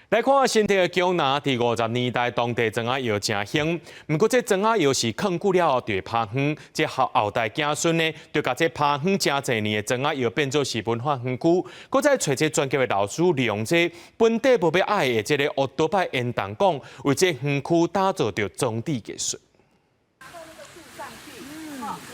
来看新竹的姜拿，第50年代当地庄仔药真兴，不过这庄仔药是放久了后就会趴远，这后代子孙呢，就把这趴远真侪年的庄仔药变做是文化园区，搁再找这专业的老师利用这本地无要爱的这个乌多拜烟筒讲，为这园区打造着装置艺术。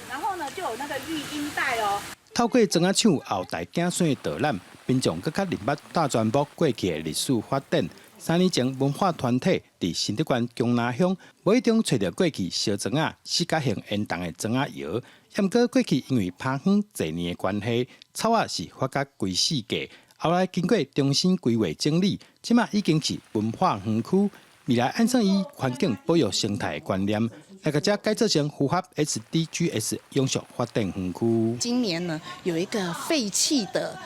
然后呢，就有那个育婴袋哦。透过庄仔厂后代子孙的导览，民众更加明白大泉埔过去的历史发展。3年前，文化团体伫新竹县姜拿乡无意中找到过去烧庄仔四角形烟筒的庄仔窑，不过过去因为趴远侪年的关系，草啊是发甲规死价。后来经过重新规划整理，即马已经是文化园区。未来按照以环境保育生态的观念，来个只改造成符合 SDGs 永续发展园区。今年呢，有一个废弃的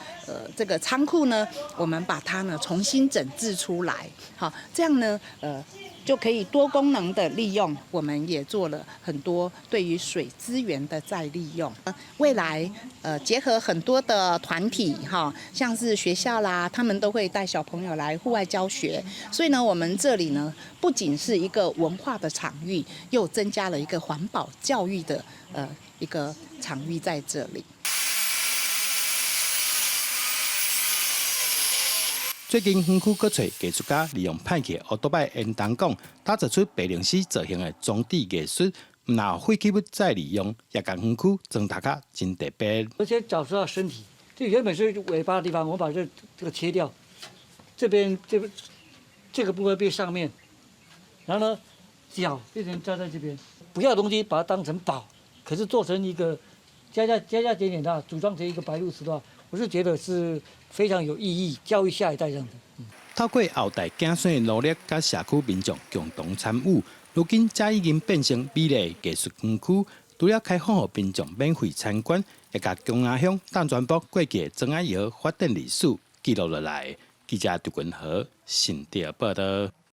这个仓库呢，我们把它呢重新整治出来，好，这样呢就可以多功能的利用。我们也做了很多对于水资源的再利用。未来结合很多的团体哈，像是学校啦，他们都会带小朋友来户外教学，所以呢，我们这里呢不仅是一个文化的场域，又增加了一个环保教育的一个场域在这里。最近园区搁找艺术家利用派去乌多拜烟筒讲，打造出白灵丝造型的装置艺术，唔拿废弃物再利用，也将园区装大卡真特别。而且找出它身体，这原本是尾巴的地方，我把这个切掉，这个部分变上面，然后呢，脚变成扎在这边，不要的东西把它当成宝，可是做成一个加减减的，组装成一个白鹭石的话，我是觉得是非常有意义，教育下一代这样子。透过后代子孙的努力，甲社区民众共同参与，如今才已经变成美丽艺术园区。除了开放予民众免费参观，也甲姜拿乡淡泉埔过去的庄仔窑发展历史记录落来。记者杜君和新竹报道。